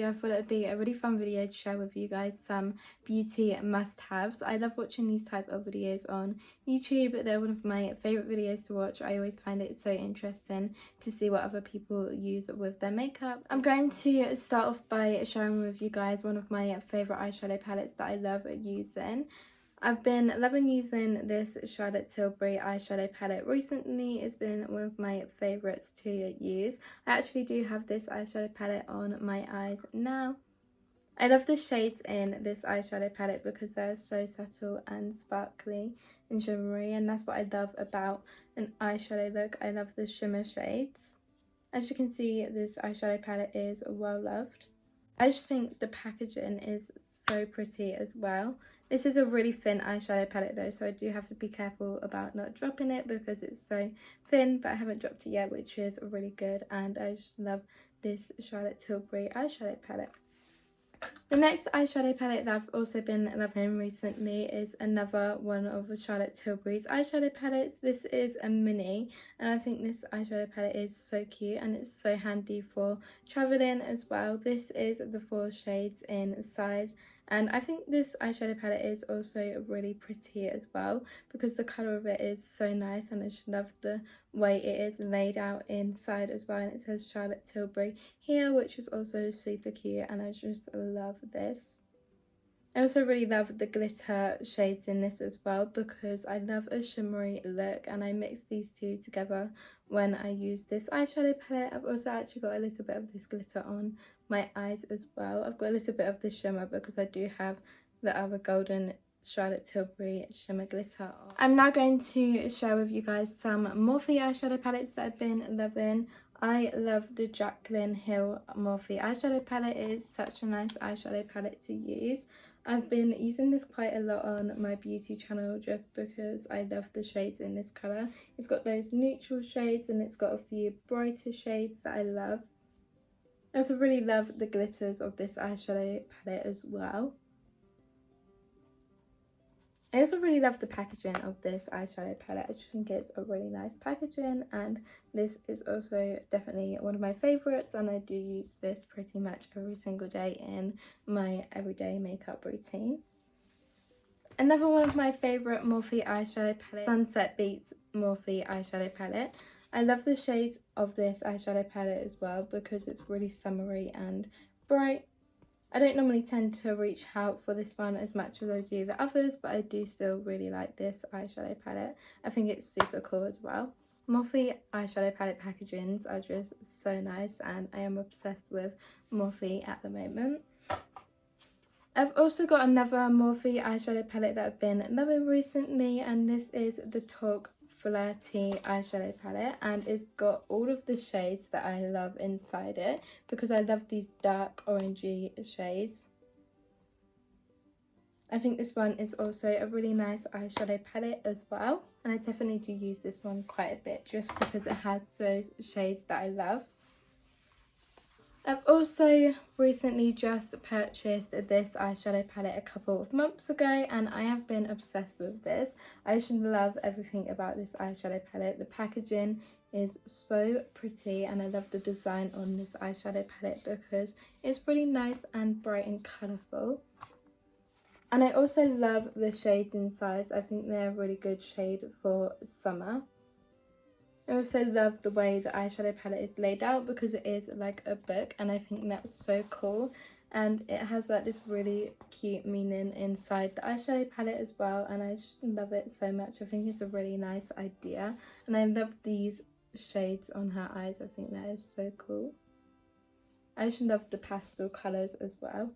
video, I thought it would be a really fun video to share with you guys some beauty must-haves. I love watching these type of videos on YouTube. They're one of my favourite videos to watch. I always find it so interesting to see what other people use with their makeup. I'm going to start off by sharing with you guys one of my favourite eyeshadow palettes that I love using. I've been loving using this Charlotte Tilbury eyeshadow palette recently. It's been one of my favourites to use. I actually do have this eyeshadow palette on my eyes now. I love the shades in this eyeshadow palette because they're so subtle and sparkly and shimmery, and that's what I love about an eyeshadow look. I love the shimmer shades. As you can see, this eyeshadow palette is well loved. I just think the packaging is so pretty as well. This is a really thin eyeshadow palette though, so I do have to be careful about not dropping it because it's so thin, but I haven't dropped it yet, which is really good, and I just love this Charlotte Tilbury eyeshadow palette. The next eyeshadow palette that I've also been loving recently is another one of Charlotte Tilbury's eyeshadow palettes. This is a mini, and I think this eyeshadow palette is so cute and it's so handy for travelling as well. This is the 4 shades inside, and I think this eyeshadow palette is also really pretty as well because the colour of it is so nice, and I just love the way it is laid out inside as well, and it says Charlotte Tilbury here, which is also super cute, and I just love this. I also really love the glitter shades in this as well because I love a shimmery look, and I mix these two together when I use this eyeshadow palette. I've also actually got a little bit of this glitter on my eyes as well. I've got a little bit of the shimmer because I do have the other golden Charlotte Tilbury shimmer glitter on. I'm now going to share with you guys some Morphe eyeshadow palettes that I've been loving. I love the Jaclyn Hill Morphe eyeshadow palette. It is such a nice eyeshadow palette to use. I've been using this quite a lot on my beauty channel just because I love the shades in this colour. It's got those neutral shades and it's got a few brighter shades that I love. I also really love the glitters of this eyeshadow palette as well. I also really love the packaging of this eyeshadow palette. I just think it's a really nice packaging, and this is also definitely one of my favourites, and I do use this pretty much every single day in my everyday makeup routine. Another one of my favourite Morphe eyeshadow palettes, Sunset Beats Morphe eyeshadow palette. I love the shades of this eyeshadow palette as well because it's really summery and bright. I don't normally tend to reach out for this one as much as I do the others, but I do still really like this eyeshadow palette. I think it's super cool as well. Morphe eyeshadow palette packagings are just so nice, and I am obsessed with Morphe at the moment. I've also got another Morphe eyeshadow palette that I've been loving recently, and this is the Talk Flirty eyeshadow palette, and it's got all of the shades that I love inside it because I love these dark orangey shades. I think this one is also a really nice eyeshadow palette as well, and I definitely do use this one quite a bit just because it has those shades that I love. I've also recently just purchased this eyeshadow palette a couple of months ago, and I have been obsessed with this. I just love everything about this eyeshadow palette. The packaging is so pretty, and I love the design on this eyeshadow palette because it's really nice and bright and colourful. And I also love the shades inside. I think they're a really good shade for summer. I also love the way the eyeshadow palette is laid out because it is like a book, and I think that's so cool, and it has like this really cute meaning inside the eyeshadow palette as well, and I just love it so much. I think it's a really nice idea, and I love these shades on her eyes. I think that is so cool. I just love the pastel colours as well.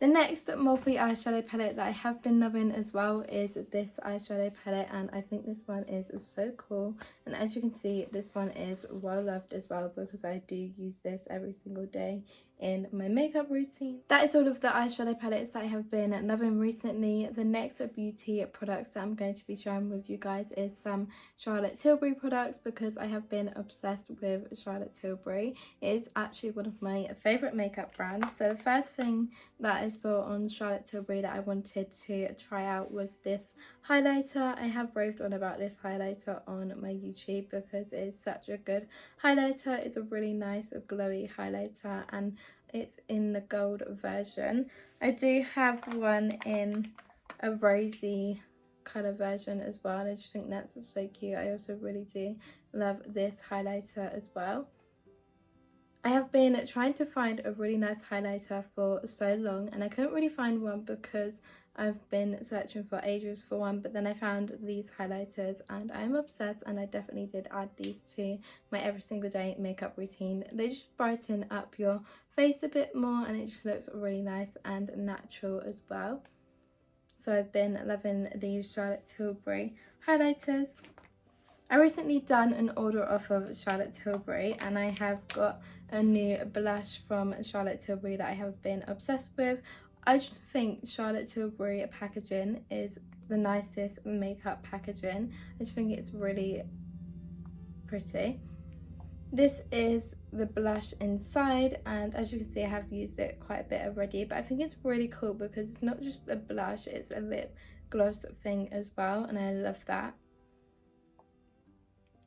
The next Morphe eyeshadow palette that I have been loving as well is this eyeshadow palette, and I think this one is so cool, and as you can see, this one is well loved as well because I do use this every single day in my makeup routine. That is all of the eyeshadow palettes that I have been loving recently. The next beauty products that I'm going to be sharing with you guys is some Charlotte Tilbury products, because I have been obsessed with Charlotte Tilbury. It is actually one of my favourite makeup brands. So the first thing that I saw on Charlotte Tilbury that I wanted to try out was this highlighter. I have raved on about this highlighter on my YouTube because it is such a good highlighter. It's a really nice glowy highlighter, and it's in the gold version. I do have one in a rosy colour version as well, and I just think that's so cute. I also really do love this highlighter as well. I have been trying to find a really nice highlighter for so long, and I couldn't really find one because I've been searching for ages for one, but then I found these highlighters and I'm obsessed, and I definitely did add these to my every single day makeup routine. They just brighten up your face a bit more, and it just looks really nice and natural as well. So I've been loving these Charlotte Tilbury highlighters. I recently done an order off of Charlotte Tilbury, and I have got a new blush from Charlotte Tilbury that I have been obsessed with. I just think Charlotte Tilbury packaging is the nicest makeup packaging. I just think it's really pretty. This is the blush inside, and as you can see I have used it quite a bit already, but I think it's really cool because it's not just a blush, it's a lip gloss thing as well, and I love that.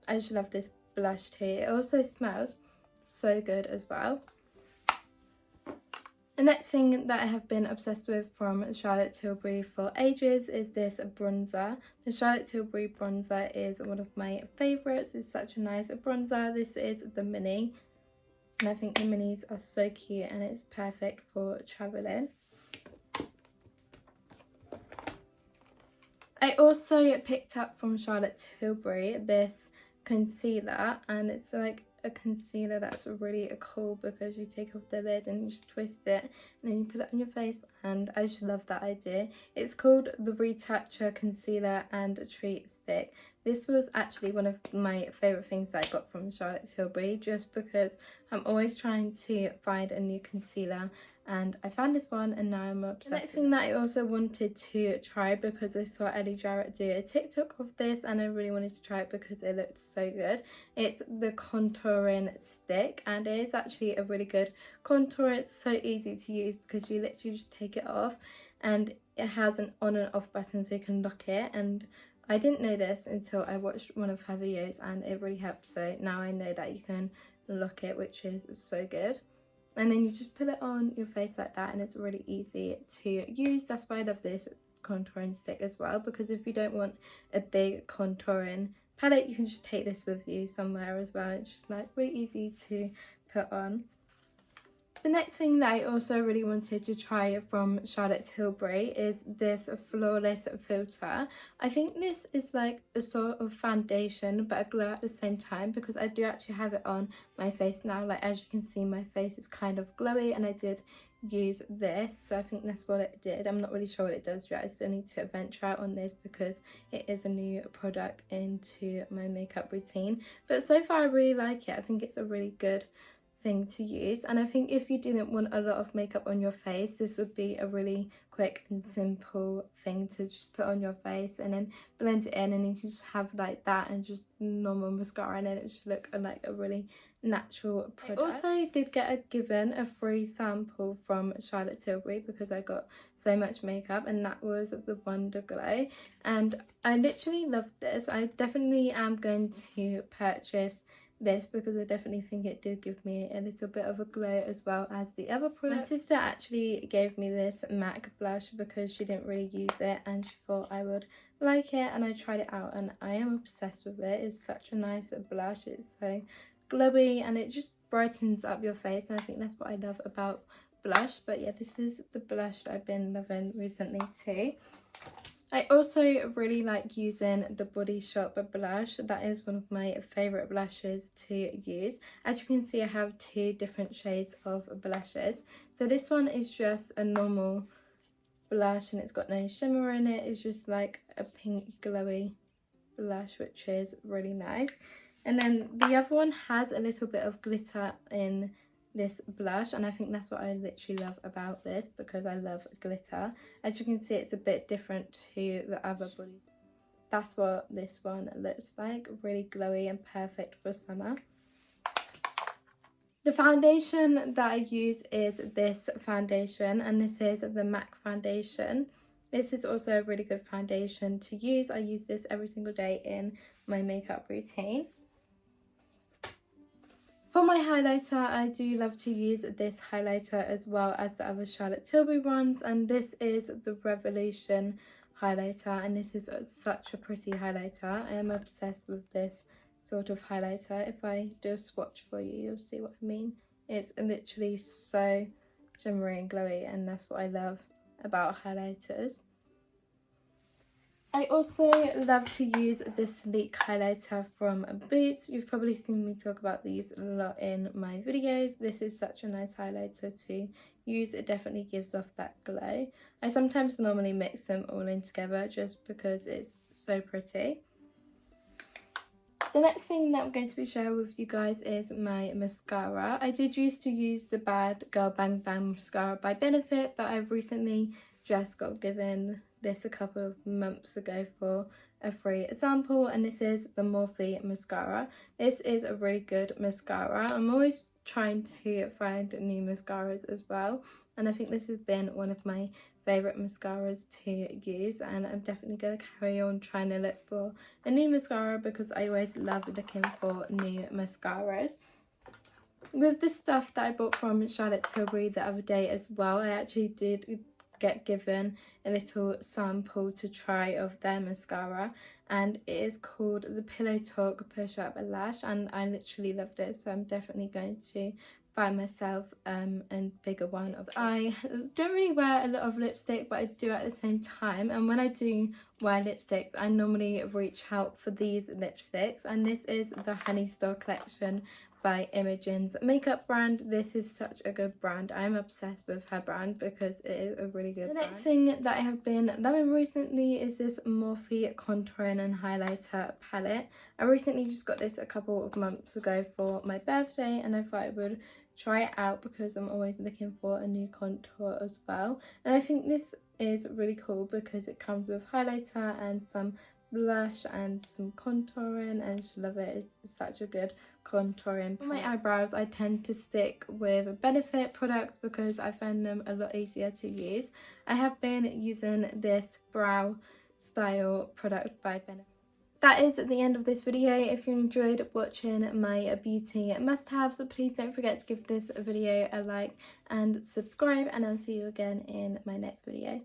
I just love this blush too. It also smells so good as well. The next thing that I have been obsessed with from Charlotte Tilbury for ages is this bronzer. The Charlotte Tilbury bronzer is one of my favourites. It's such a nice bronzer. This is the mini, and I think the minis are so cute, and it's perfect for travelling. I also picked up from Charlotte Tilbury this concealer, and it's like a concealer that's really cool because you take off the lid and you just twist it and then you put it on your face, and I just love that idea. It's called the Retoucher Concealer and Treat Stick. This was actually one of my favourite things that I got from Charlotte Tilbury, just because I'm always trying to find a new concealer, and I found this one and now I'm obsessed. The next thing that I also wanted to try, because I saw Ellie Jarrett do a TikTok of this and I really wanted to try it because it looked so good. It's the contouring stick, and it is actually a really good contour. It's so easy to use because you literally just take it off, and it has an on and off button so you can lock it, and I didn't know this until I watched one of her videos and it really helped, so now I know that you can lock it, which is so good. And then you just put it on your face like that, and it's really easy to use. That's why I love this contouring stick as well, because if you don't want a big contouring palette, you can just take this with you somewhere as well. It's just like really easy to put on. The next thing that I also really wanted to try from Charlotte Tilbury is this Flawless Filter. I think this is like a sort of foundation but a glow at the same time, because I do actually have it on my face now. Like, as you can see, my face is kind of glowy, and I did use this, so I think that's what it did. I'm not really sure what it does yet. I still need to venture out on this because it is a new product into my makeup routine, but so far I really like it. I think it's a really good thing to use, and I think if you didn't want a lot of makeup on your face, this would be a really quick and simple thing to just put on your face and then blend it in, and you can just have like that and just normal mascara, and then it just look like a really natural product. I also did get given a free sample from Charlotte Tilbury because I got so much makeup, and that was the Wonder Glow, and I literally loved this. I definitely am going to purchase this because I definitely think it did give me a little bit of a glow as well as the other product. My sister actually gave me this MAC blush because she didn't really use it and she thought I would like it, and I tried it out and I am obsessed with it. It's such a nice blush. It's so glowy and it just brightens up your face, and I think that's what I love about blush. But yeah, this is the blush that I've been loving recently too. I also really like using the Body Shop blush. That is one of my favourite blushes to use. As you can see, I have two different shades of blushes. So this one is just a normal blush and it's got no shimmer in it. It's just like a pink glowy blush, which is really nice. And then the other one has a little bit of glitter in this blush, and I think that's what I literally love about this, because I love glitter. As you can see, it's a bit different to the other body. That's what this one looks like, really glowy and perfect for summer. The foundation that I use is this foundation, and this is the MAC foundation. This is also a really good foundation to use. I use this every single day in my makeup routine. For my highlighter, I do love to use this highlighter as well as the other Charlotte Tilbury ones, and this is the Revolution highlighter, and this is such a pretty highlighter. I am obsessed with this sort of highlighter. If I do a swatch for you, you'll see what I mean. It's literally so shimmery and glowy, and that's what I love about highlighters. I also love to use this sleek highlighter from Boots. You've probably seen me talk about these a lot in my videos. This is such a nice highlighter to use. It definitely gives off that glow. I sometimes normally mix them all in together just because it's so pretty. The next thing that I'm going to be sharing with you guys is my mascara. I did used to use the Bad Girl Bang Bang mascara by Benefit, but I've recently just got given this a couple of months ago for a free sample, and this is the Morphe mascara. This is a really good mascara. I'm always trying to find new mascaras as well, and I think this has been one of my favourite mascaras to use, and I'm definitely going to carry on trying to look for a new mascara because I always love looking for new mascaras. With the stuff that I bought from Charlotte Tilbury the other day as well, I actually did get given a little sample to try of their mascara, and it is called the Pillow Talk Push Up Lash, and I literally loved it, so I'm definitely going to buy myself a bigger one of it. I don't really wear a lot of lipstick, but I do at the same time, and when I do wear lipsticks I normally reach out for these lipsticks, and this is the Honey Store collection by Imogen's makeup brand. This is such a good brand. I'm obsessed with her brand because it is a really good brand. The next thing that I have been loving recently is this Morphe contouring and highlighter palette. I recently just got this a couple of months ago for my birthday, and I thought I would try it out because I'm always looking for a new contour as well. And I think this is really cool because it comes with highlighter and some blush and some contouring, and I just love it. It's such a good contouring. For my eyebrows, I tend to stick with Benefit products because I find them a lot easier to use. I have been using this brow style product by Benefit. That is the end of this video. If you enjoyed watching my beauty must-haves, please don't forget to give this video a like and subscribe, and I'll see you again in my next video.